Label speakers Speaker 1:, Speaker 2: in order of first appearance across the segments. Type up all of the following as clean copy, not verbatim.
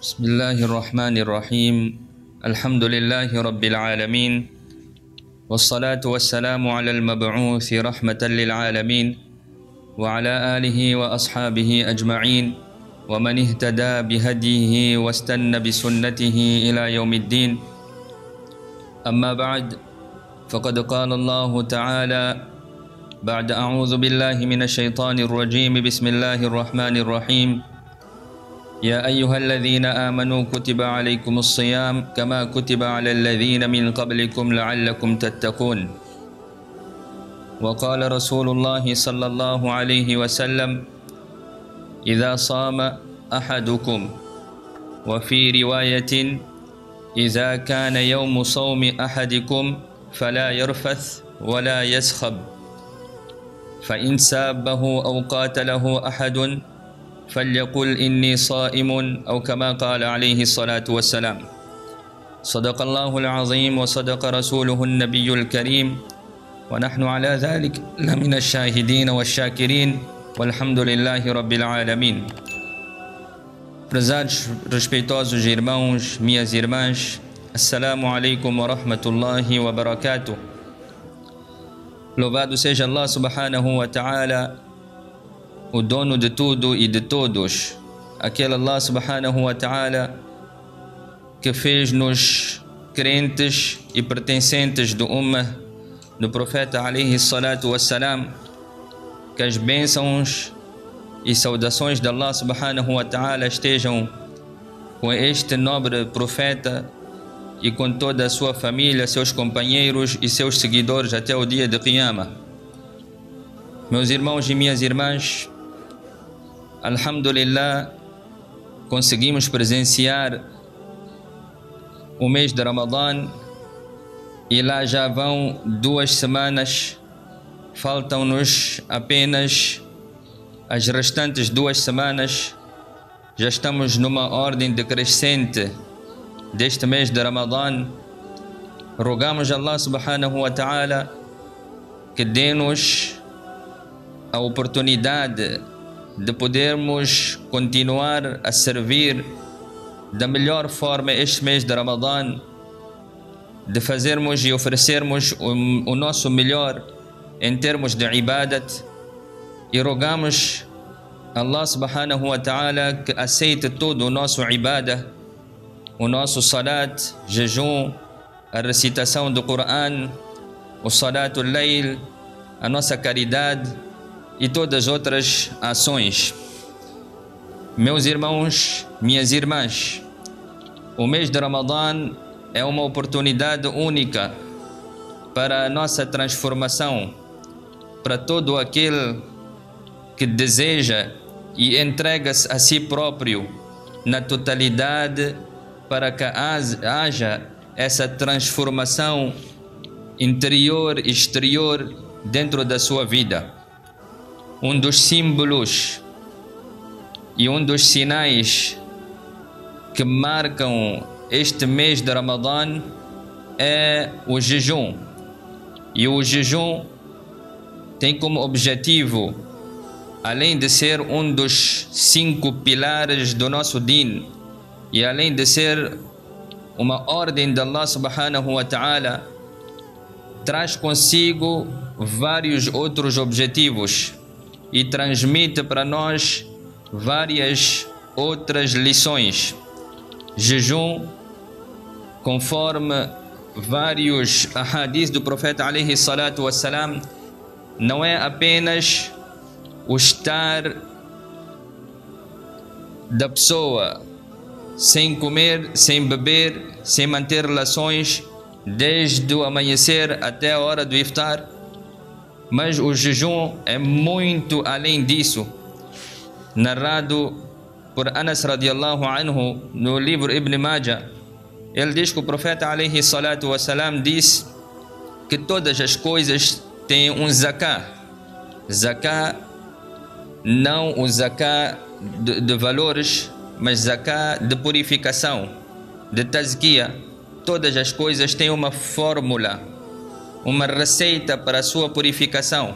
Speaker 1: بسم الله الرحمن الرحيم. الحمد لله رب العالمين، والصلاة والسلام على المبعوث رحمة للعالمين وعلى آله وأصحابه أجمعين ومن اهتدى بهديه واستنى بسنته إلى يوم الدين. أما بعد، فقد قال الله تعالى بعد أعوذ بالله من الشيطان الرجيم بسم الله الرحمن الرحيم: يا أيها الذين آمنوا كتب عليكم الصيام كما كتب على الذين من قبلكم لعلكم تتقون. وقال رسول الله صلى الله عليه وسلم: إذا صام أحدكم، وفي رواية: إذا كان يوم صوم أحدكم فلا يرفث ولا يسخب، فإن سابه أو قاتله أحد فليقل إني صائم، أو كما قال عليه الصلاة والسلام. صدق الله العظيم وصدق رسوله النبي الكريم، ونحن على ذلك لمن الشاهدين والشاكرين، والحمد لله رب العالمين. Prezados, respeitosos irmãos, minhas irmãs, Assalamu alaikum wa rahmatullahi wa barakatuh. Louvado seja Allah subhanahu wa ta'ala, o dono de tudo e de todos, aquele Allah subhanahu wa ta'ala que fez-nos crentes e pertencentes do ummah do profeta alaihi salatu wassalam. Que as bênçãos e saudações de Allah subhanahu wa ta'ala estejam com este nobre profeta e com toda a sua família, seus companheiros e seus seguidores até o dia de Qiyamah. Meus irmãos e minhas irmãs, Alhamdulillah, conseguimos presenciar o mês de Ramadã e lá já vão 2 semanas. Faltam-nos apenas as restantes 2 semanas. Já estamos numa ordem decrescente deste mês de Ramadã. Rogamos a Allah subhanahu wa ta'ala que dê-nos a oportunidade de podermos continuar a servir da melhor forma este mês de Ramadã, de fazermos e oferecermos o nosso melhor em termos de ibadat, e rogamos a Allah subhanahu wa ta'ala que aceite todo o nosso ibadah, o nosso salat, jejum, a recitação do Coran, o salatul layl, a nossa caridade e todas as outras ações. Meus irmãos, minhas irmãs, o mês de Ramadã é uma oportunidade única para a nossa transformação, para todo aquele que deseja e entrega-se a si próprio na totalidade, para que haja essa transformação interior e exterior dentro da sua vida. Um dos símbolos e um dos sinais que marcam este mês de Ramadã é o jejum. E o jejum tem como objetivo, além de ser um dos 5 pilares do nosso din, e além de ser uma ordem de Allah subhanahu wa ta'ala, traz consigo vários outros objetivos e transmite para nós várias outras lições. Jejum, conforme vários ahadith do profeta alaihi salatu wassalam, não é apenas o estar da pessoa sem comer, sem beber, sem manter relações desde o amanhecer até a hora do iftar, mas o jejum é muito além disso. Narrado por Anas radiallahu anhu no livro Ibn Majah, ele diz que o profeta alaihi salatu wassalam disse que todas as coisas têm um zakah. Zakah, não o zakah de valores, mas zakah de purificação, de tazkiya. Todas as coisas têm uma fórmula, uma receita para a sua purificação.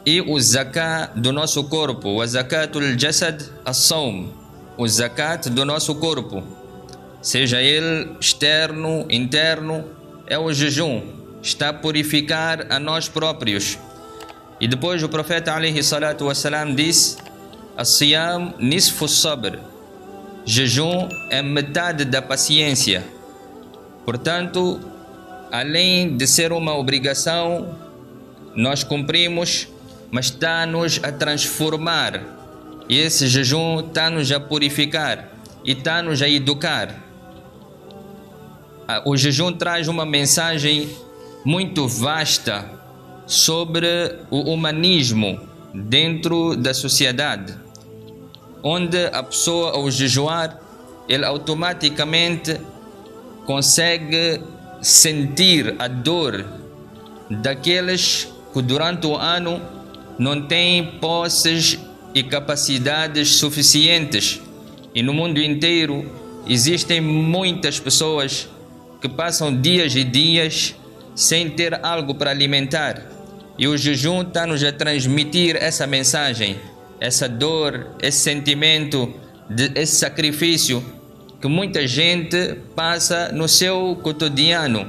Speaker 1: E o zakah do nosso corpo, o zakatul jasad as-sawm, o zakat do nosso corpo, seja ele externo, interno, é o jejum, está a purificar a nós próprios. E depois o profeta alaihi salatu wassalam disse: "As-siyam nisfu sabr", jejum é metade da paciência. Portanto, além de ser uma obrigação, nós cumprimos, mas está-nos a transformar. E esse jejum está-nos a purificar e está-nos a educar. O jejum traz uma mensagem muito vasta sobre o humanismo dentro da sociedade, onde a pessoa, ao jejuar, ele automaticamente consegue sentir a dor daqueles que durante o ano não têm posses e capacidades suficientes. E no mundo inteiro existem muitas pessoas que passam dias e dias sem ter algo para alimentar. E o jejum está-nos a transmitir essa mensagem, essa dor, esse sentimento, esse sacrifício que muita gente passa no seu cotidiano,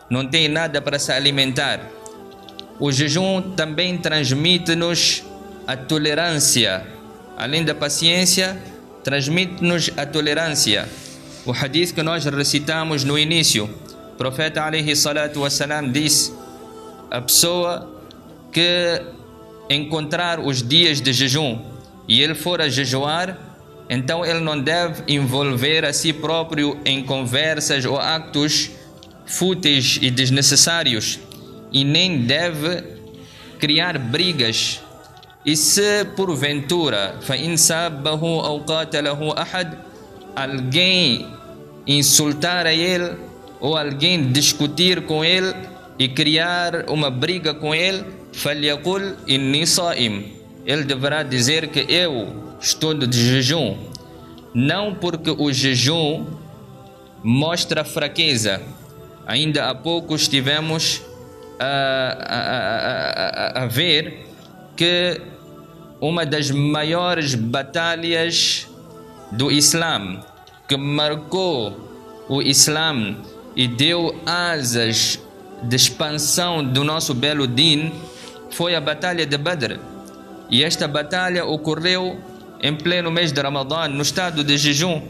Speaker 1: não tem nada para se alimentar. O jejum também transmite-nos a tolerância, além da paciência, transmite-nos a tolerância. O hadith que nós recitamos no início, o profeta alaihi salatu wassalam disse: a pessoa que encontrar os dias de jejum e ele for a jejuar, então ele não deve envolver a si próprio em conversas ou actos fúteis e desnecessários, e nem deve criar brigas. E se porventura فَإِنْ سَابَّهُ أَوْ قَاتَلَهُ أَحَدٌ, alguém insultar a ele ou alguém discutir com ele e criar uma briga com ele, فَلْيَقُلْ إِنِّي صَائِمٌ, ele deverá dizer que eu estou de jejum. Não porque o jejum mostra fraqueza. Ainda há pouco estivemos a ver que uma das maiores batalhas do Islã, que marcou o Islã e deu asas de expansão do nosso belo din, foi a batalha de Badr. E esta batalha ocorreu em pleno mês de Ramadã, no estado de jejum.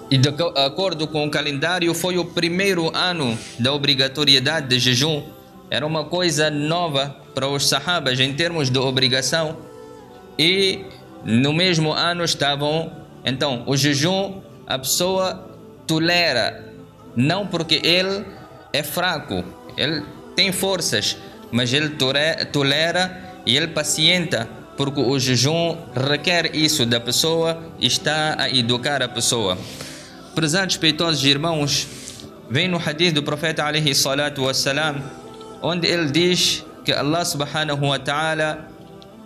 Speaker 1: E de acordo com o calendário, foi o primeiro ano da obrigatoriedade de jejum. Era uma coisa nova para os sahabas em termos de obrigação. E no mesmo ano estavam, então, o jejum, a pessoa tolera, não porque ele é fraco, ele tem forças, mas ele tolera e ele pacienta, porque o jejum requer isso da pessoa e está a educar a pessoa. Prezados respeitosos irmãos, vem no hadith do profeta alaihi salatu wassalam, onde ele diz que Allah subhanahu wa ta'ala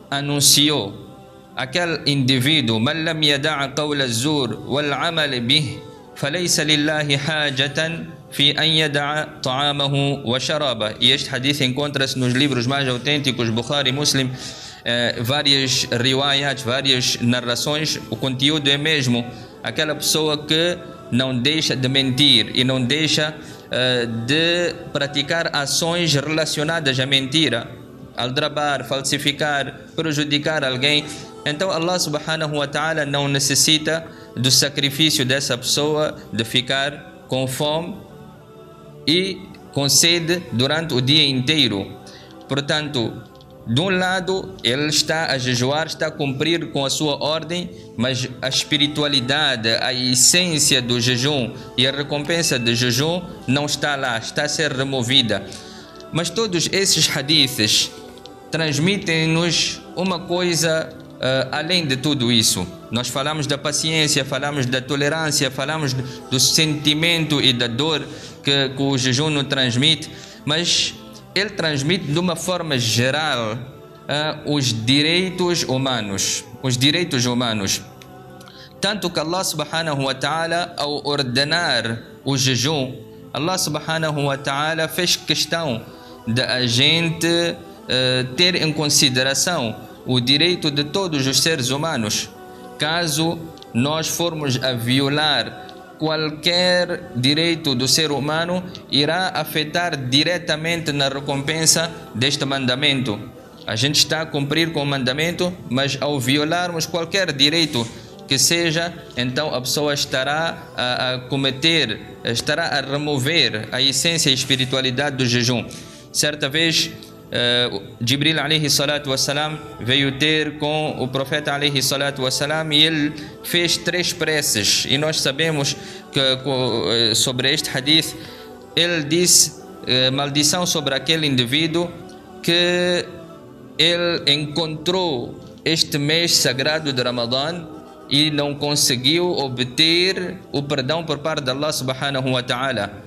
Speaker 1: anunciou aquele indivíduo: "Man lam yada'a qawla az-zur wal 'amal bih, falaysa lillahi hajatan fi an yada'a ta'amahu wa sharabah." E este hadith encontra-se nos livros mais autênticos, Bukhari, Muslim, várias riwayat, várias narrações. O conteúdo é mesmo aquela pessoa que não deixa de mentir e não deixa de praticar ações relacionadas à mentira, aldrabar, falsificar, prejudicar alguém. Então Allah subhanahu wa ta'ala não necessita do sacrifício dessa pessoa de ficar com fome e com sede durante o dia inteiro. Portanto, de um lado, ele está a jejuar, está a cumprir com a sua ordem, mas a espiritualidade, a essência do jejum e a recompensa do jejum não está lá, está a ser removida. Mas todos esses hadiths transmitem-nos uma coisa além de tudo isso. Nós falamos da paciência, falamos da tolerância, falamos do sentimento e da dor que o jejum nos transmite, mas ele transmite de uma forma geral os direitos humanos. Os direitos humanos. Tanto que Allah subhanahu wa ta'ala, ao ordenar o jejum, Allah subhanahu wa ta'ala fez questão de a gente ter em consideração o direito de todos os seres humanos. caso nós formos a violar qualquer direito do ser humano, irá afetar diretamente na recompensa deste mandamento. A gente está a cumprir com o mandamento, mas ao violarmos qualquer direito que seja, então a pessoa estará a cometer, estará a remover a essência e a espiritualidade do jejum. Certa vez, Jibril alayhi salatu wassalam veio ter com o profeta alayhi salatu wassalam e ele fez 3 preces, e nós sabemos que sobre este hadith ele disse maldição sobre aquele indivíduo que ele encontrou este mês sagrado de Ramadã e não conseguiu obter o perdão por parte de Allah subhanahu wa ta'ala.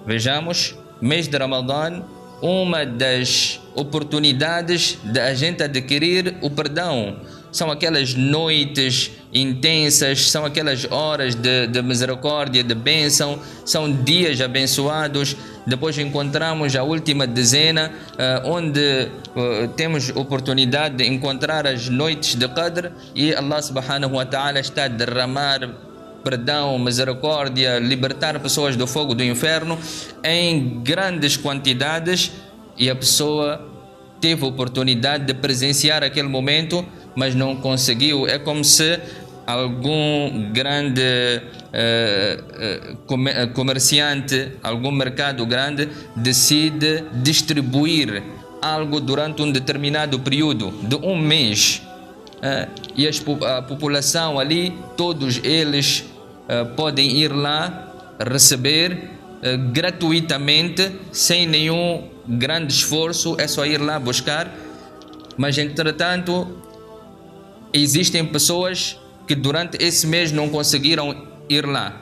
Speaker 1: Vejamos, mês de Ramadã, uma das oportunidades de a gente adquirir o perdão. São aquelas noites intensas, são aquelas horas de misericórdia, de bênção, são dias abençoados. Depois encontramos a última dezena, onde temos oportunidade de encontrar as noites de Qadr, e Allah subhanahu wa ta'ala está a derramar perdão, misericórdia, libertar pessoas do fogo do inferno em grandes quantidades, e a pessoa teve a oportunidade de presenciar aquele momento, mas não conseguiu. É como se algum grande comerciante, algum mercado grande decide distribuir algo durante um determinado período de um mês, e a população ali, todos eles podem ir lá receber gratuitamente, sem nenhum grande esforço, é só ir lá buscar. Mas entretanto existem pessoas que durante esse mês não conseguiram ir lá,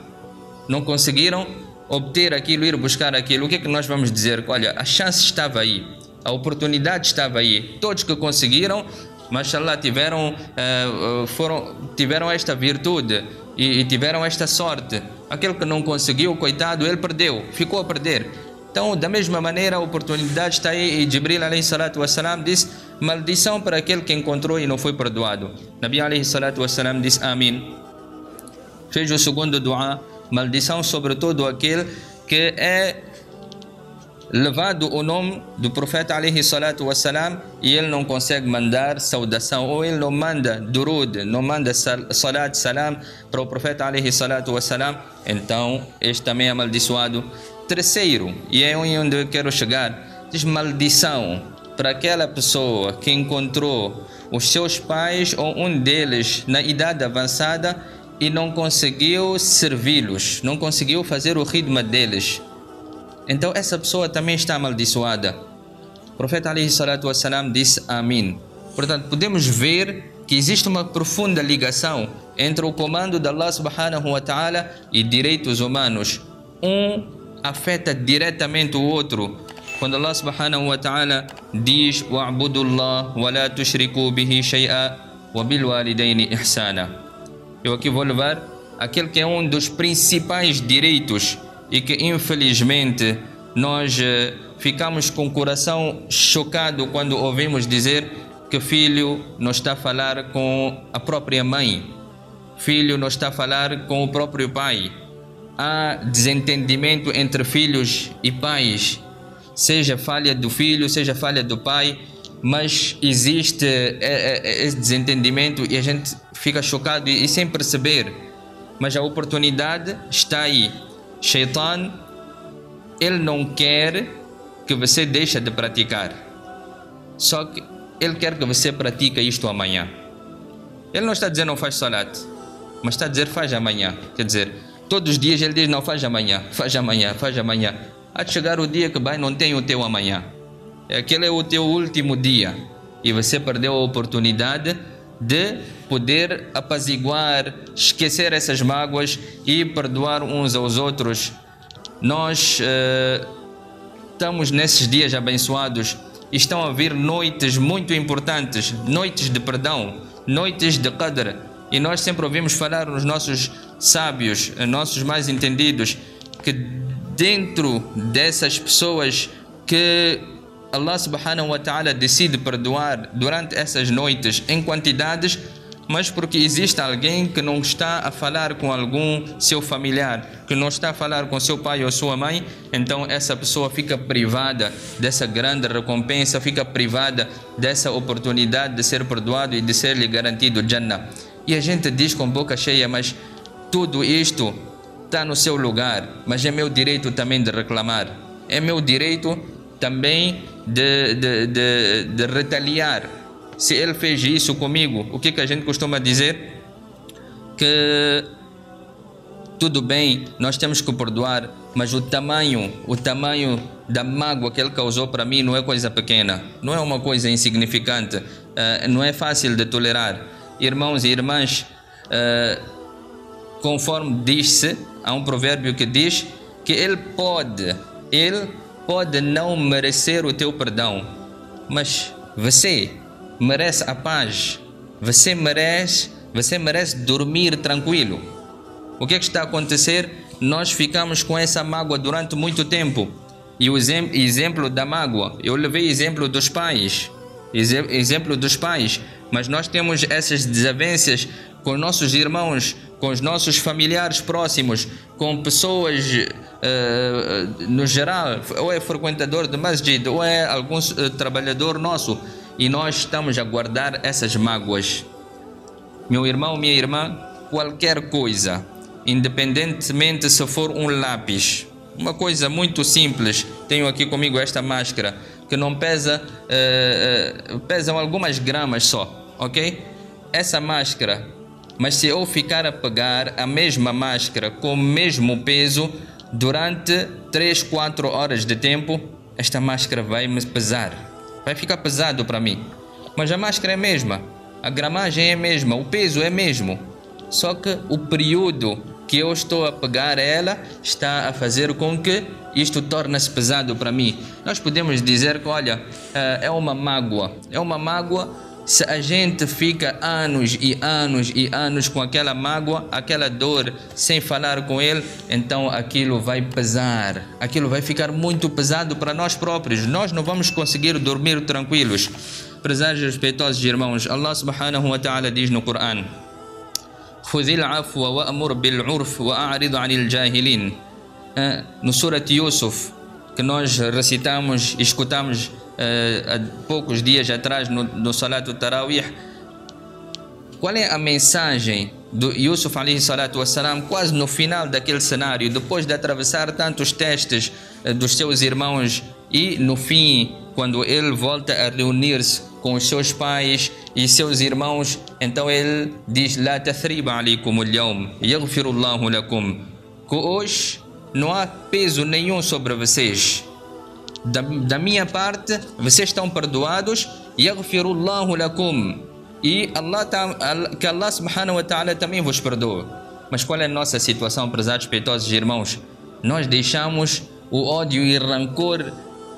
Speaker 1: não conseguiram obter aquilo, ir buscar aquilo. O que é que nós vamos dizer? Olha, a chance estava aí, a oportunidade estava aí. Todos que conseguiram, mashallah, tiveram esta virtude e tiveram esta sorte. Aquele que não conseguiu, coitado, ele perdeu, ficou a perder. Então, da mesma maneira, a oportunidade está aí, e Jibril alayhi salatu wassalam disse: maldição para aquele que encontrou e não foi perdoado. Nabi alayhi salatu wassalam disse Amin. Fez o segundo dua: maldição sobre todo aquele que é levado o nome do profeta alayhi salatu wassalam e ele não consegue mandar saudação, ou ele não manda durud, não manda salat, salam para o profeta alayhi salatu wassalam, então este também é amaldiçoado. Terceiro, e é onde eu quero chegar, diz maldição para aquela pessoa que encontrou os seus pais ou um deles na idade avançada e não conseguiu servi-los, não conseguiu fazer o khidma deles. Então essa pessoa também está amaldiçoada. O profeta alayhi salatu wassalam disse Amin. Portanto, podemos ver que existe uma profunda ligação entre o comando de Allah subhanahu wa ta'ala e direitos humanos. Um afeta diretamente o outro. Quando Allah subhanahu wa ta'ala diz wa'budullah wa la tushriku bihi shay'a wa bil walidaini ihsana. Eu aqui vou levar aquele que é um dos principais direitos e que infelizmente nós ficamos com o coração chocado quando ouvimos dizer que filho não está a falar com a própria mãe, filho não está a falar com o próprio pai. Há desentendimento entre filhos e pais, seja falha do filho, seja falha do pai, mas existe esse desentendimento e a gente fica chocado e sem perceber. Mas a oportunidade está aí. Shaitan, ele não quer que você deixe de praticar, só que ele quer que você pratique isto amanhã. Ele não está dizendo não faz salat, mas está a dizer faz amanhã. Quer dizer, todos os dias ele diz não faz amanhã, faz amanhã, faz amanhã. Há de chegar o dia que vai, não tem o teu amanhã. Aquele é o teu último dia e você perdeu a oportunidade de poder apaziguar, esquecer essas mágoas e perdoar uns aos outros. Nós estamos nesses dias abençoados e estão a vir noites muito importantes, noites de perdão, noites de Qadr. E nós sempre ouvimos falar nos nossos sábios, nossos mais entendidos, que dentro dessas pessoas que Allah subhanahu wa ta'ala decide perdoar durante essas noites em quantidades, mas porque existe alguém que não está a falar com algum seu familiar, que não está a falar com seu pai ou sua mãe, então essa pessoa fica privada dessa grande recompensa, fica privada dessa oportunidade de ser perdoado e de ser lhe garantido Jannah. E a gente diz com boca cheia, mas tudo isto está no seu lugar, mas é meu direito também de reclamar, é meu direito também de retaliar. Se ele fez isso comigo, o que a gente costuma dizer? Que tudo bem, nós temos que perdoar, mas o tamanho da mágoa que ele causou para mim não é coisa pequena, não é uma coisa insignificante, não é fácil de tolerar. Irmãos e irmãs, conforme diz-se, há um provérbio que diz que ele pode não merecer o teu perdão, mas você merece a paz, você merece dormir tranquilo. O que é que está a acontecer? Nós ficamos com essa mágoa durante muito tempo. E o exemplo da mágoa, eu levei exemplo dos pais, mas nós temos essas desavenças com nossos irmãos, com os nossos familiares próximos, com pessoas no geral, ou é frequentador de masjid, ou é algum trabalhador nosso, e nós estamos a guardar essas mágoas. Meu irmão, minha irmã, qualquer coisa, independentemente se for um lápis, uma coisa muito simples, tenho aqui comigo esta máscara, que não pesa, pesam algumas gramas só, ok? Essa máscara, mas se eu ficar a pegar a mesma máscara com o mesmo peso durante 3, 4 horas de tempo, esta máscara vai me pesar. Vai ficar pesado para mim, mas a máscara é a mesma, a gramagem é a mesma, o peso é mesmo, só que o período que eu estou a pegar ela está a fazer com que isto torne-se pesado para mim. Nós podemos dizer que, olha, é uma mágoa se a gente fica anos e anos e anos com aquela mágoa, aquela dor, sem falar com ele, então aquilo vai pesar, aquilo vai ficar muito pesado para nós próprios, nós não vamos conseguir dormir tranquilos. Prezados e respeitosos irmãos, Allah subhanahu wa ta'ala diz no Coran: Khudhil afwa wa amur bil urf wa a'rid 'anil jahilin. No Surat Yusuf, que nós recitamos e escutamos há poucos dias atrás no Salat Tarawih, qual é a mensagem do Yusuf alayhi salatu wassalam, quase no final daquele cenário, depois de atravessar tantos testes dos seus irmãos, e no fim, quando ele volta a reunir-se com os seus pais e seus irmãos, então ele diz: La tathriba alaykum al-yawm yaghfirullahu lakum, que hoje não há peso nenhum sobre vocês. Da minha parte, vocês estão perdoados. Yaghfirullahu lakum. E que Allah subhanahu wa ta'ala também vos perdoa. Mas qual é a nossa situação, prezados respeitosos irmãos? Nós deixamos o ódio e rancor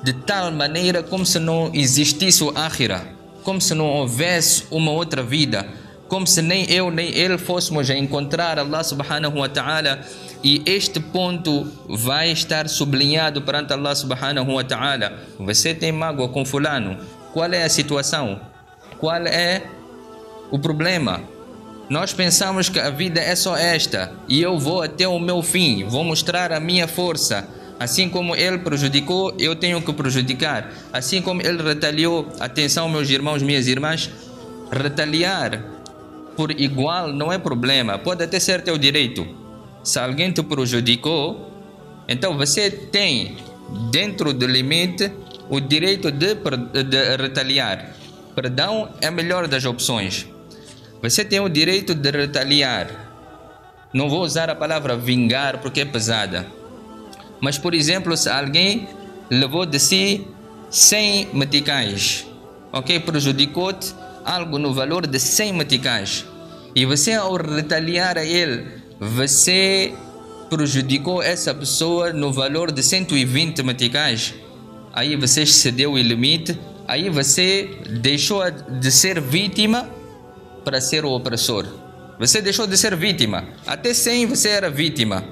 Speaker 1: de tal maneira como se não existisse o Akhira, como se não houvesse uma outra vida, como se nem eu nem ele fôssemos a encontrar Allah subhanahu wa ta'ala. E este ponto vai estar sublinhado perante Allah subhanahu wa ta'ala. Você tem mágoa com fulano? Qual é a situação? Qual é o problema? Nós pensamos que a vida é só esta e eu vou até o meu fim, vou mostrar a minha força. Assim como ele prejudicou, eu tenho que prejudicar. Assim como ele retaliou, atenção meus irmãos, minhas irmãs, retaliar por igual não é problema, pode até ser teu direito. Se alguém te prejudicou, então você tem, dentro do limite, o direito de retaliar. Perdão é a melhor das opções. Você tem o direito de retaliar. Não vou usar a palavra vingar porque é pesada. Mas, por exemplo, se alguém levou de si 100 meticais, ok? Prejudicou-te algo no valor de 100 meticais. E você, ao retaliar a ele, você prejudicou essa pessoa no valor de 120 meticais. Aí você excedeu o limite. Aí você deixou de ser vítima para ser o opressor. Você deixou de ser vítima. Até 100 você era vítima.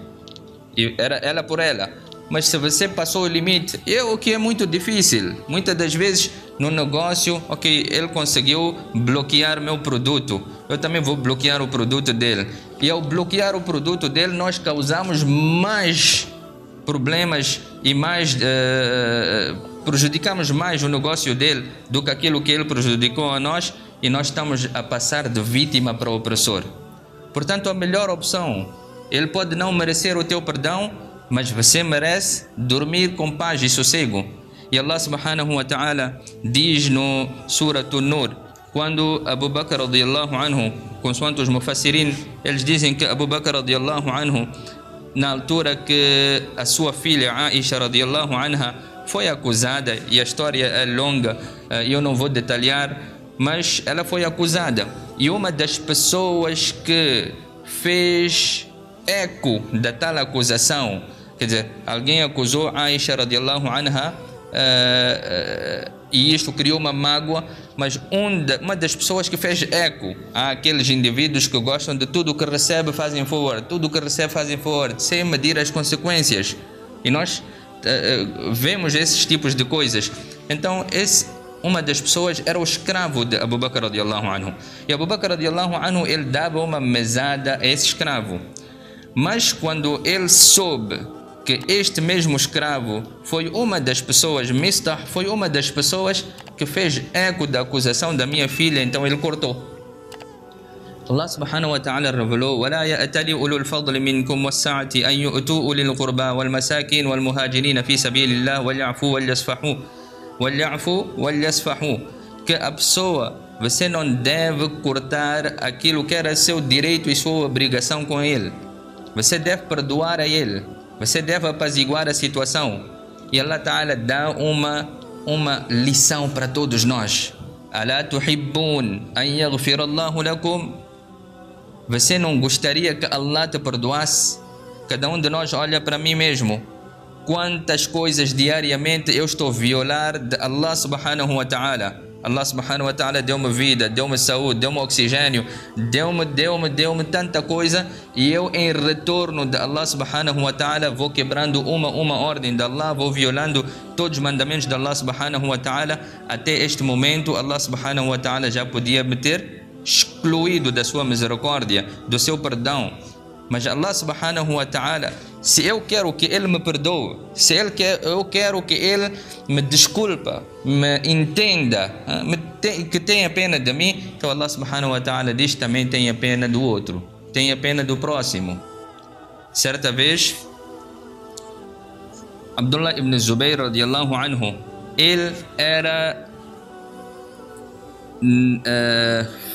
Speaker 1: E era ela por ela. mas se você passou o limite, o que é muito difícil. Muitas das vezes no negócio, ok, ele conseguiu bloquear meu produto, eu também vou bloquear o produto dele. E ao bloquear o produto dele, nós causamos mais problemas e mais prejudicamos mais o negócio dele do que aquilo que ele prejudicou a nós, e nós estamos a passar de vítima para opressor. Portanto, a melhor opção, ele pode não merecer o teu perdão, mas você merece dormir com paz e sossego. E Allah subhanahu wa ta'ala diz no Surah An-Nur, quando Abu Bakr radiyallahu anhu, consoante os mufassirin, eles dizem que Abu Bakr radiyallahu anhu, na altura que a sua filha Aisha radiyallahu anha foi acusada, e a história é longa, eu não vou detalhar, mas ela foi acusada, e uma das pessoas que fez eco da tal acusação, quer dizer, alguém acusou Aisha radiyallahu anha, e isto criou uma mágoa, mas uma das pessoas que fez eco àqueles indivíduos que gostam de tudo que recebe fazem forward, tudo que recebe fazem forward, sem medir as consequências, e nós vemos esses tipos de coisas. Então uma das pessoas era o escravo de Abu Bakr radiyallahu anhu, e Abu Bakr radiyallahu anhu, ele dava uma mesada a esse escravo, mas quando ele soube que este mesmo escravo foi uma das pessoas, Mistah foi uma das pessoas que fez eco da acusação da minha filha, então ele cortou. Allah subhanahu wa ta'ala revelou: وَلَا يَأْتَلِ أُولُو الْفَضْلِ مِنْكُمْ وَالسَّعَةِ أَنْ يُؤْتُوا أُولِي الْقُرْبَى وَالْمَسَاكِينِ وَالْمُهَاجِرِينَ فِي سَبِيلِ اللَّهِ وَلْيَعْفُوا وَلْيَصْفَحُوا. Que a pessoa, você não deve cortar aquilo que era seu direito e sua obrigação com ele. Você deve perdoar a ele. Você deve apaziguar a situação. E Allah Ta'ala dá uma lição para todos nós. Alá tuhibbun an yaghfira Allahu lakum. Você não gostaria que Allah te perdoasse? Cada um de nós olha para mim mesmo. Quantas coisas diariamente eu estou a violar de Allah subhanahu wa ta'ala. Allah subhanahu wa ta'ala deu-me vida, deu-me saúde, deu-me oxigênio, deu-me tanta coisa, e eu em retorno de Allah subhanahu wa ta'ala vou quebrando uma ordem de Allah, vou violando todos os mandamentos de Allah subhanahu wa ta'ala. Até este momento Allah subhanahu wa ta'ala já podia me ter excluído da sua misericórdia, do seu perdão. Mas Allah subhanahu wa ta'ala, se eu quero que Ele me perdoe, se eu quero que Ele me desculpa, me entenda, que tenha pena de mim, então Allah subhanahu wa ta'ala diz também: tenha pena do outro, tenha pena do próximo. Certa vez, Abdullah ibn Zubayr radiyallahu anhu, ele era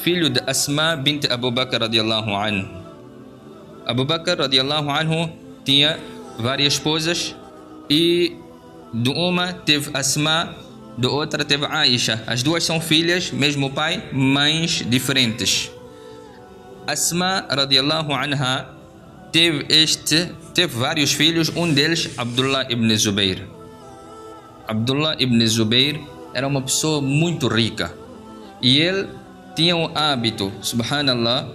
Speaker 1: filho de Asma bint Abu Bakr radiyallahu anhu. Abu Bakr radiyallahu anhu tinha várias esposas, e de uma teve Asma, de outra teve Aisha. As duas são filhas, mesmo pai, mães diferentes. Asma radiyallahu anha teve vários filhos, um deles Abdullah ibn Zubayr. Abdullah ibn Zubayr era uma pessoa muito rica, e ele tinha um hábito, subhanallah,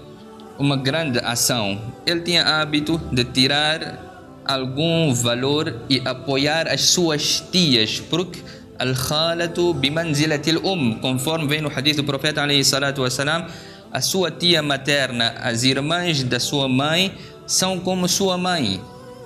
Speaker 1: uma grande ação. Ele tinha hábito de tirar algum valor e apoiar as suas tias, porque al-khalatu bimanzilatil conforme vem no hadith do profeta alayhi salatu wassalam, a sua tia materna, as irmãs da sua mãe, são como sua mãe.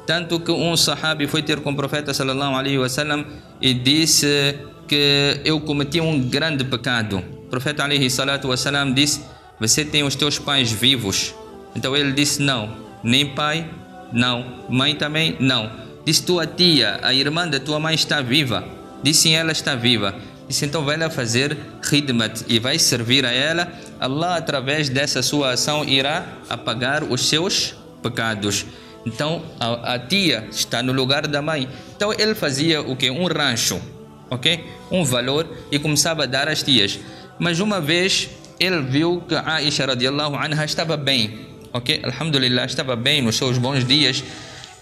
Speaker 1: Tanto que um sahabi foi ter com o profeta sallallahu alayhi wasallam e disse que eu cometi um grande pecado. O profeta alayhi salatu wassalam disse: você tem os teus pais vivos? Então ele disse: não. Nem pai? Não. Mãe também? Não. Disse: tua tia, a irmã da tua mãe, está viva? Disse: sim, ela está viva. Disse: então vai lá fazer khidmat e vai servir a ela. Allah, através dessa sua ação, irá apagar os seus pecados. Então a tia está no lugar da mãe. Então ele fazia o que? Um rancho, ok? Um valor, e começava a dar às tias. Mas uma vez ele viu que Aisha radiyallahu anha estava bem, ok? Alhamdulillah, estava bem nos seus bons dias,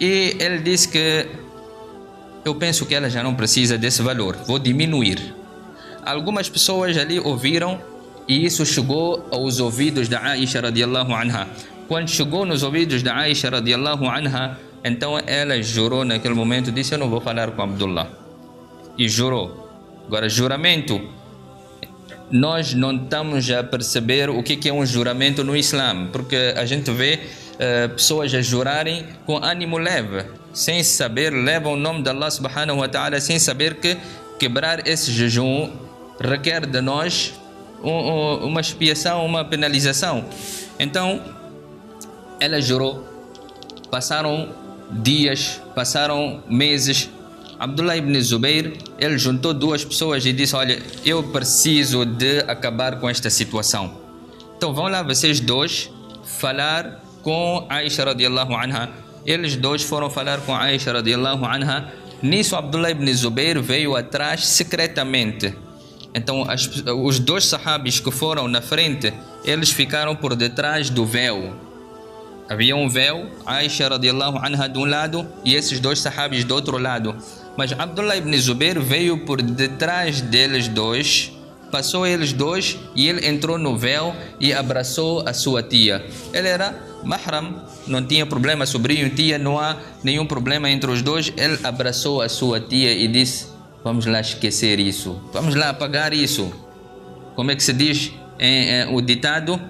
Speaker 1: e ele disse que eu penso que ela já não precisa desse valor, vou diminuir. Algumas pessoas ali ouviram, e isso chegou aos ouvidos da Aisha radiyallahu anha. Quando chegou nos ouvidos da Aisha radiyallahu anha, Então ela jurou naquele momento, disse: eu não vou falar com Abdullah. E jurou. Agora, juramento, nós não estamos a perceber o que é um juramento no Islã, porque a gente vê pessoas a jurarem com ânimo leve, sem saber, levam o nome de Allah subhanahu wa ta'ala, sem saber que quebrar esse jejum requer de nós uma expiação, uma penalização. Então ela jurou, passaram dias, passaram meses. Abdullah ibn Zubayr, ele juntou duas pessoas e disse: olha, eu preciso de acabar com esta situação. Então vão lá vocês dois falar com Aisha radiallahu anha. Eles dois foram falar com Aisha radiallahu anha. Nisso Abdullah ibn Zubayr veio atrás secretamente. Então os dois sahabis que foram na frente, eles ficaram por detrás do véu. Havia um véu, Aisha radiallahu anha de um lado e esses dois sahabis do outro lado. Mas Abdullah ibn Zubayr veio por detrás deles dois, passou eles dois e ele entrou no véu e abraçou a sua tia. Ele era mahram, não tinha problema, sobrinho, tia, não há nenhum problema entre os dois. Ele abraçou a sua tia e disse: vamos lá esquecer isso, vamos lá apagar isso. Como é que se diz o ditado?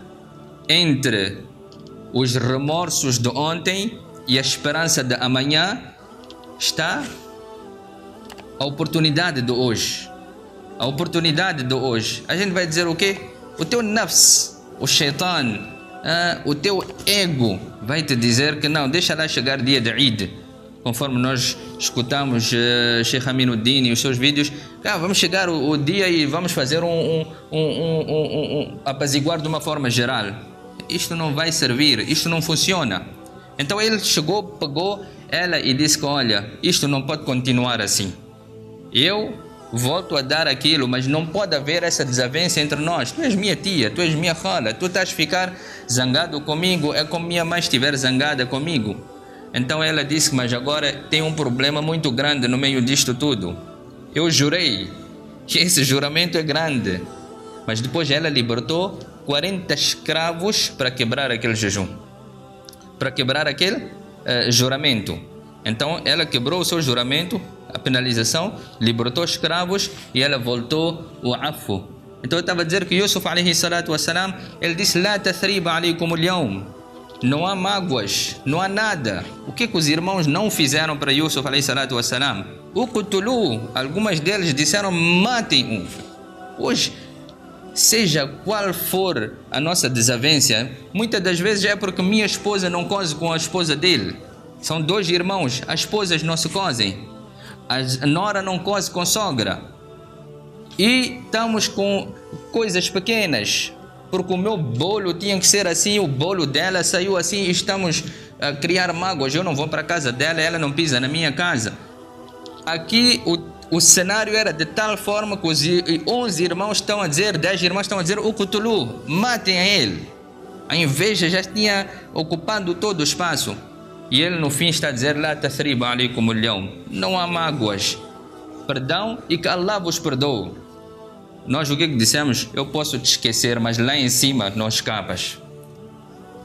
Speaker 1: Entre os remorsos de ontem e a esperança de amanhã está a oportunidade de hoje. A oportunidade de hoje. A gente vai dizer o quê? O teu nafs, o shaitan, o teu ego vai te dizer que não, deixa lá chegar dia de Eid. Conforme nós escutamos Sheikh Aminuddin e os seus vídeos, vamos chegar o dia e vamos fazer apaziguar de uma forma geral. Isto não vai servir, isto não funciona. Então ele chegou, pegou ela e disse que olha, isto não pode continuar assim. Eu volto a dar aquilo, mas não pode haver essa desavença entre nós. Tu és minha tia, tu és minha khala, tu estás a ficar zangado comigo, é como minha mãe estiver zangada comigo. Então ela disse: mas agora tem um problema muito grande no meio disto tudo. Eu jurei que esse juramento é grande, mas depois ela libertou 40 escravos para quebrar aquele jejum, para quebrar aquele juramento. Então ela quebrou o seu juramento, a penalização, libertou escravos e ela voltou o afu. Então eu estava a dizer que Yusuf alayhi salatu wassalam, ele disse: la tathriba alaykum al-yawm, não há mágoas, não há nada. O que os irmãos não fizeram para Yusuf alayhi salatu wassalam? Uqtulu, algumas deles disseram: matem-o. Hoje, seja qual for a nossa desavença, muitas das vezes é porque minha esposa não cose com a esposa dele. São dois irmãos, as esposas não se cosem, a nora não cose com sogra. E estamos com coisas pequenas, porque o meu bolo tinha que ser assim, o bolo dela saiu assim e estamos a criar mágoas. Eu não vou para a casa dela, ela não pisa na minha casa. Aqui o cenário era de tal forma que os 11 irmãos estão a dizer, 10 irmãos estão a dizer: uqtulu, matem a ele. A inveja já tinha ocupado todo o espaço. E ele no fim está a dizer: la tathriba alaykum al-yawm, não há mágoas, perdão e que Allah vos perdoe. Nós o que dissemos? Eu posso te esquecer, mas lá em cima não escapas.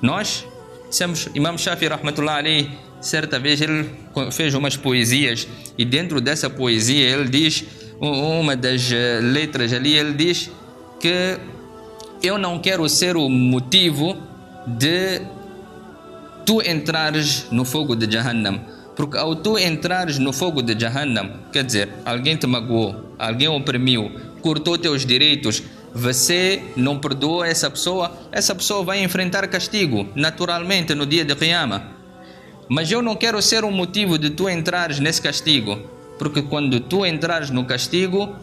Speaker 1: Nós dissemos, Imam Shafi rahmatullah alayhi, certa vez ele fez umas poesias e dentro dessa poesia ele diz, uma das letras ali, ele diz que eu não quero ser o motivo de tu entrares no fogo de Jahannam, porque ao tu entrares no fogo de Jahannam, quer dizer, alguém te magoou, alguém oprimiu, cortou teus direitos, você não perdoou essa pessoa vai enfrentar castigo naturalmente no dia de Qiyamah. Mas eu não quero ser um motivo de tu entrares nesse castigo, porque quando tu entrares no castigo,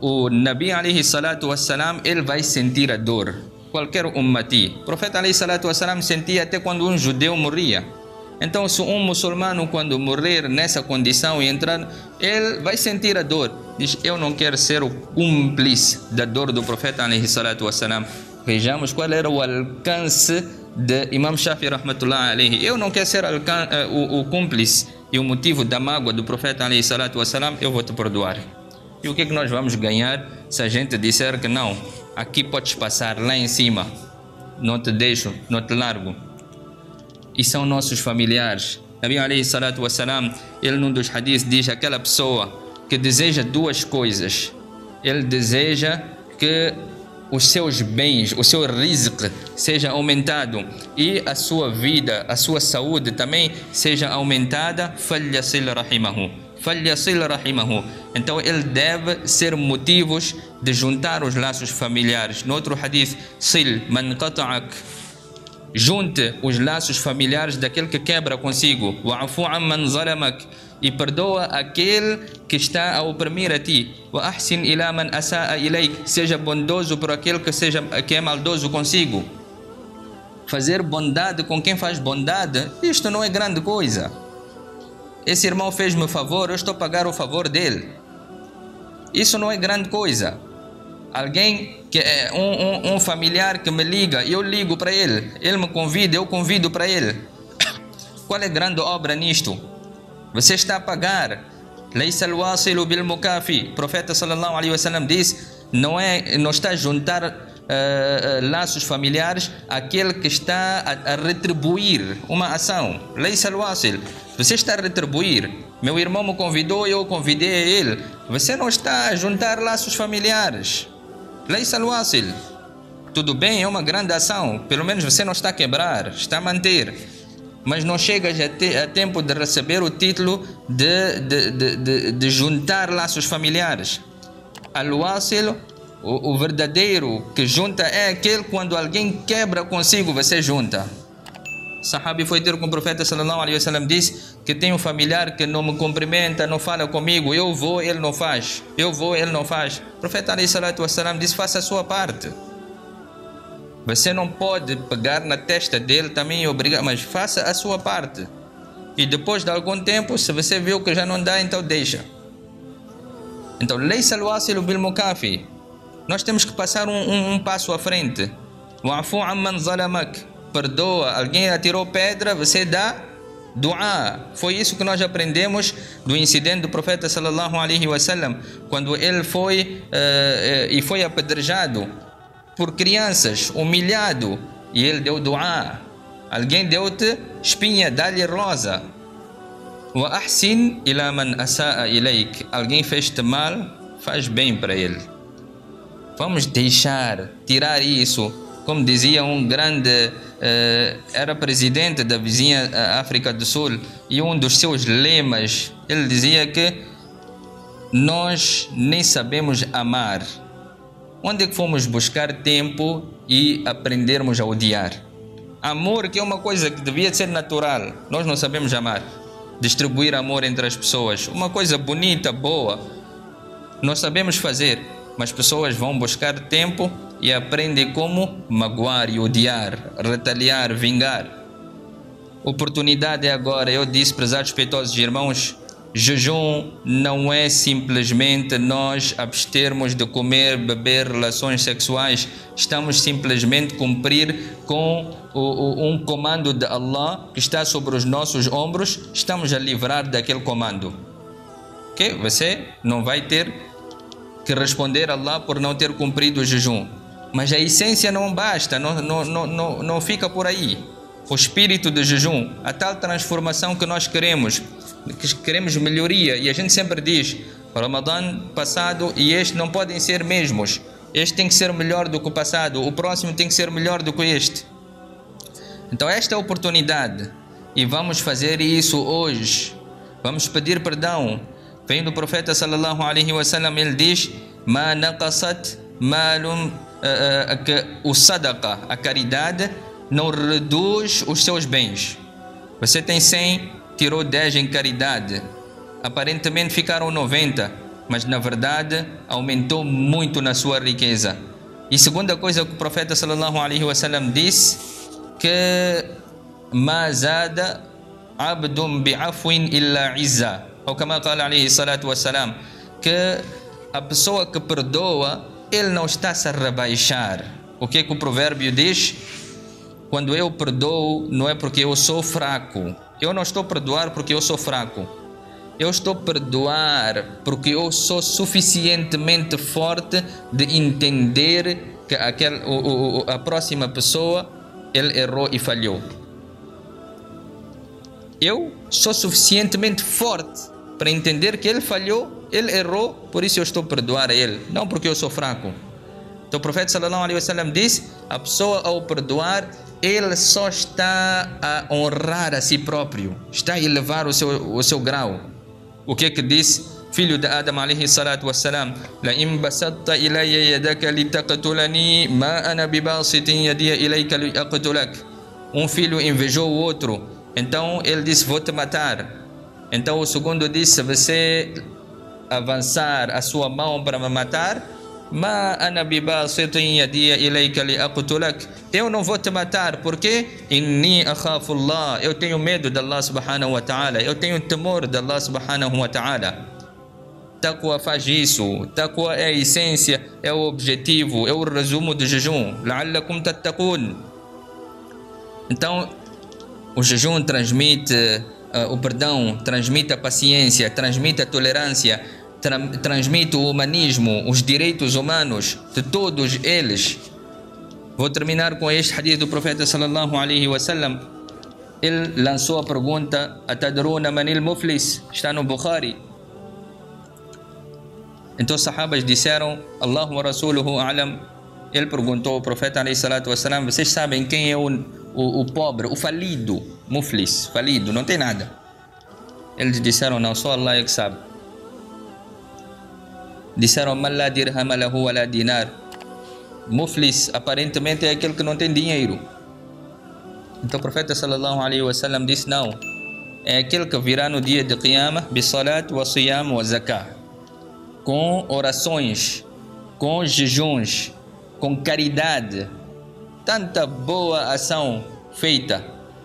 Speaker 1: o Nabi alayhi salatu wassalam, ele vai sentir a dor. Qualquer ummati, o profeta alayhi salatu wassalam sentia até quando um judeu morria. Então se um muçulmano quando morrer nessa condição e entrar, ele vai sentir a dor. Diz: eu não quero ser o cúmplice da dor do profeta alayhi salatu wassalam. Vejamos qual era o alcance de Imam Shafi rahmatullah alayhi. Eu não quero ser o cúmplice e o motivo da mágoa do profeta alayhi salatu wassalam, eu vou te perdoar. E o que é que nós vamos ganhar se a gente disser que não, aqui podes passar, lá em cima não te deixo, não te largo? E são nossos familiares, Nabi alayhi salatu wassalam, ele num dos hadiths diz: aquela pessoa que deseja duas coisas, ele deseja que os seus bens, o seu rizq seja aumentado e a sua vida, a sua saúde também seja aumentada. Falyasil rahimahu, falyasil rahimahu. Então ele deve ser motivos de juntar os laços familiares. No outro hadith, sil man qata'ak, junte os laços familiares daquele que quebra consigo. Wa'afu amman zalamak, e perdoa aquele que está a oprimir a ti. Wa ahsin ila man asaa ilayk, seja bondoso por aquele que é maldoso consigo. Fazer bondade com quem faz bondade, isto não é grande coisa. Esse irmão fez-me favor, eu estou a pagar o favor dele. Isso não é grande coisa. Alguém que é um familiar que me liga, eu ligo para ele. Ele me convida, eu convido para ele. Qual é a grande obra nisto? Você está a pagar. Laysa al-wasilu bil mukafi. O profeta sallallahu alaihi wasallam diz: não está a juntar laços familiares aquele que está a retribuir uma ação. Laysa al-wasil. Você está a retribuir. Meu irmão me convidou, eu convidei ele. Você não está a juntar laços familiares. Laysa al-wasil. Tudo bem, é uma grande ação. Pelo menos você não está a quebrar, está a manter. Mas não chegas a tempo de receber o título de juntar laços familiares. Al-wasil, o verdadeiro que junta é aquele quando alguém quebra consigo, você junta. Sahabi foi ter com o profeta sallallahu alaihi wasallam, disse que tem um familiar que não me cumprimenta, não fala comigo, eu vou, ele não faz, eu vou, ele não faz. O profeta alaihi salatu wassalam disse: faça a sua parte. Você não pode pegar na testa dele também e obrigar, mas faça a sua parte. E depois de algum tempo, se você viu que já não dá, então deixa. Então, laysa al-wasilu bil mukafi. Nós temos que passar um passo à frente. Wa'afu amman zalamak. Perdoa. Alguém atirou pedra, você dá dua. Foi isso que nós aprendemos do incidente do profeta sallallahu alaihi wasallam, quando ele foi apedrejado por crianças, humilhado, e ele deu dua. Alguém deu-te espinha, dá-lhe rosa. Wa ahsin ila man asaa ilayk. Alguém fez-te mal, faz bem para ele. Vamos tirar isso. Como dizia um grande, era presidente da vizinha África do Sul, e um dos seus lemas, ele dizia que nós nem sabemos amar. Onde é que fomos buscar tempo e aprendermos a odiar? Amor, que é uma coisa que devia ser natural, nós não sabemos amar. Distribuir amor entre as pessoas, uma coisa bonita, boa, nós sabemos fazer, mas pessoas vão buscar tempo e aprendem como magoar e odiar, retaliar, vingar. Oportunidade é agora. Eu disse, prezados respeitosos irmãos, jejum não é simplesmente nós abstermos de comer, beber, relações sexuais. Estamos simplesmente a cumprir com um comando de Allah que está sobre os nossos ombros. Estamos a livrar daquele comando. Ok? Você não vai ter que responder a Allah por não ter cumprido o jejum. Mas a essência não basta, não fica por aí. O espírito de jejum, a tal transformação que nós queremos melhoria, e a gente sempre diz: o Ramadã passado e este não podem ser mesmos, este tem que ser melhor do que o passado, o próximo tem que ser melhor do que este. Então esta é a oportunidade e vamos fazer isso hoje. Vamos pedir perdão. Vem do profeta sallallahu alaihi wasallam, ele diz: ma naqasat malum, o sadaqa, a caridade, não reduz os seus bens. Você tem 100, tirou 10 em caridade, aparentemente ficaram 90, mas na verdade aumentou muito na sua riqueza. E segunda coisa que o profeta sallallahu alaihi wasallam disse, que ma zada abdun bi'afwin illa izza, ou como fala alaihi salatu wassalam, que a pessoa que perdoa, ele não está-se a rebaixar. O que é que o provérbio diz? Quando eu perdoo, não é porque eu sou fraco. Eu não estou a perdoar porque eu sou fraco. Eu estou a perdoar porque eu sou suficientemente forte de entender que a próxima pessoa, ele errou e falhou. eu sou suficientemente forte para entender que ele falhou, ele errou, por isso eu estou a perdoar a ele, não porque eu sou fraco. Então o profeta sallallahu alaihi wasallam disse: a pessoa ao perdoar, ele só está a honrar a si próprio, está a elevar o seu grau. O que é que disse filho de Adam alaihi salatu wassalam? La in basatta ilayya yadaka litaqtulani ma ana bibasitin yadiya ilayka liaqtulak. Um filho invejou o outro, então ele disse: vou te matar. Então o segundo disse: se você avançar a sua mão para me matar, ma ana bibasitin yadiya ilayka liaqtulak, eu não vou te matar, porque inni akhafu Allah, eu tenho medo de Allah subhanahu wa ta'ala, eu tenho temor de Allah subhanahu wa ta'ala. Taqwa faz isso. Taqwa é a essência, é o objetivo, é o resumo do jejum. La'allakum tattaqun. Então o jejum transmite o perdão, transmite a paciência, transmite a tolerância, transmite o humanismo, os direitos humanos de todos eles. Vou terminar com este hadith do profeta sallallahu alaihi wasallam. Ele lançou a pergunta: atadruna manil muflis? Está no Bukhari. Então os sahabas disseram: Allahu wa rasuluhu a'lam. Ele perguntou ao profeta alaihi salatu wassalam: vocês sabem quem é o pobre, o falido? Muflis, falido, não tem nada. Eles disseram: não, só Allah é que sabe. Disseram: man la dirham lahu wa la dinar. Muflis aparentemente é aquele que não tem dinheiro. Então o profeta sallallahu alaihi wasallam disse: não, é aquele que virá no dia de Qiyamah bi salat wa siyam wa zakah, com orações, com jejuns, com caridade, tanta boa ação feita.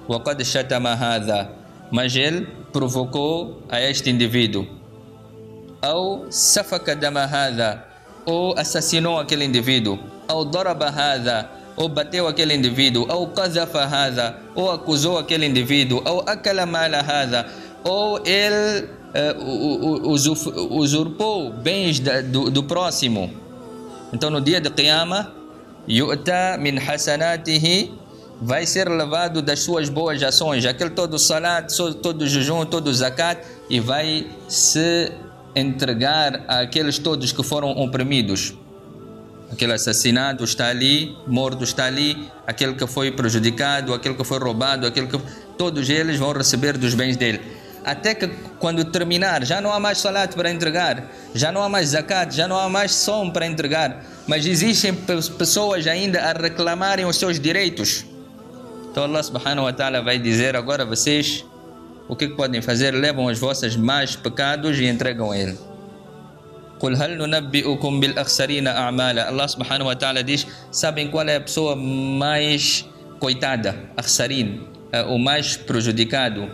Speaker 1: Wa qad shatama hadha, mas ele provocou a este indivíduo. Ou safaka dama hadha, ou assassinou aquele indivíduo. Ou daraba hadha, ou bateu aquele indivíduo. Ou qazafa hadha, ou acusou aquele indivíduo. Ou akala mala hadha, ou ele usurpou bens do próximo. Então no dia de Qiyamah, yu'ta min hasanatihi, vai ser levado das suas boas ações, aquele todo salat, todo jejum, todo zakat, e vai se entregar àqueles todos que foram oprimidos. Aquele assassinado está ali, morto está ali, aquele que foi prejudicado, aquele que foi roubado, todos eles vão receber dos bens dele. Até que quando terminar, já não há mais salat para entregar, já não há mais zakat, já não há mais som para entregar, mas existem pessoas ainda a reclamarem os seus direitos. Então Allah subhanahu wa ta'ala vai dizer: agora vocês, o que podem fazer? Levam os vossos mais pecados e entregam a ele. Qul hal nunabbi'ukum bil akhsarina a'mala. Allah subhanahu wa ta'ala diz: sabem qual é a pessoa mais coitada? Akhsarin, o mais prejudicado,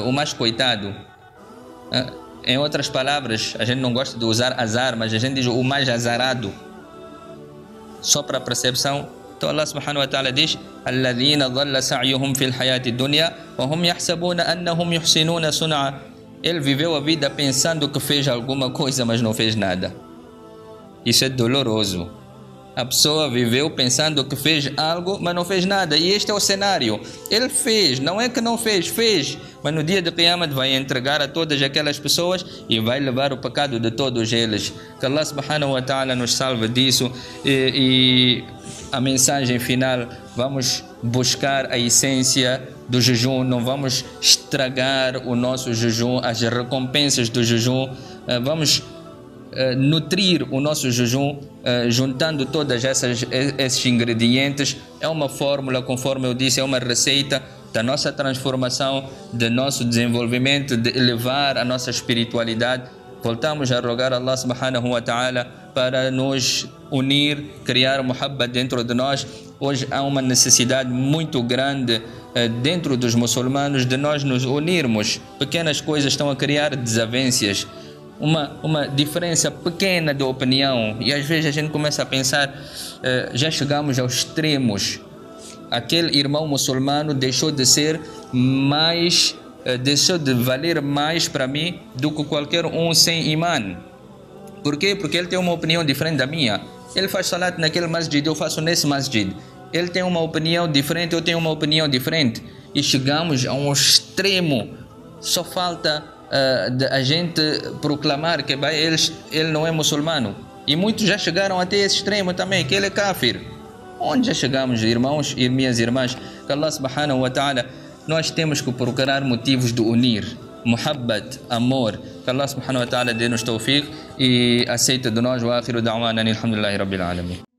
Speaker 1: o mais coitado. Em outras palavras, a gente não gosta de usar azar, mas a gente diz o mais azarado, só para percepção. Então Allah subhanahu wa ta'ala diz: alladhina dhalla sa'yuhum fil hayati dunya wa hum yahsabuna annahum yuhsinuna sun'a. Ele viveu a vida pensando que fez alguma coisa, mas não fez nada. Isso é doloroso. A pessoa viveu pensando que fez algo, mas não fez nada. E este é o cenário. Ele fez, não é que não fez, fez. Mas no dia de Qiyamah vai entregar a todas aquelas pessoas e vai levar o pecado de todos eles. Que Allah subhanahu wa ta'ala nos salve disso. E a mensagem final: vamos buscar a essência do jejum, não vamos estragar o nosso jejum, as recompensas do jejum. Vamos nutrir o nosso jejum juntando todos esses ingredientes. É uma fórmula, conforme eu disse, é uma receita da nossa transformação, do nosso desenvolvimento, de elevar a nossa espiritualidade. Voltamos a rogar a Allah subhanahu wa ta'ala para nos unir, criar o muhabba dentro de nós. Hoje há uma necessidade muito grande dentro dos muçulmanos de nós nos unirmos. Pequenas coisas estão a criar desavenças, uma diferença pequena de opinião, e às vezes a gente começa a pensar: já chegamos aos extremos. Aquele irmão muçulmano deixou de ser mais, deixou de valer mais para mim do que qualquer um sem imã. Por quê? Porque ele tem uma opinião diferente da minha. Ele faz salat naquele masjid, eu faço nesse masjid. Ele tem uma opinião diferente, eu tenho uma opinião diferente. E chegamos a um extremo Só falta a gente proclamar que ele não é muçulmano. E muitos já chegaram até esse extremo também, que ele é kafir. Onde já chegamos, irmãos e minhas irmãs? Que Allah subhanahu wa ta'ala, nós temos que procurar motivos de unir. Muhabbat, amor. Que Allah subhanahu wa ta'ala dê-nos tawfiq e aceita de nós. Wa akhiru da'wana alhamdulillahi rabbil alamin.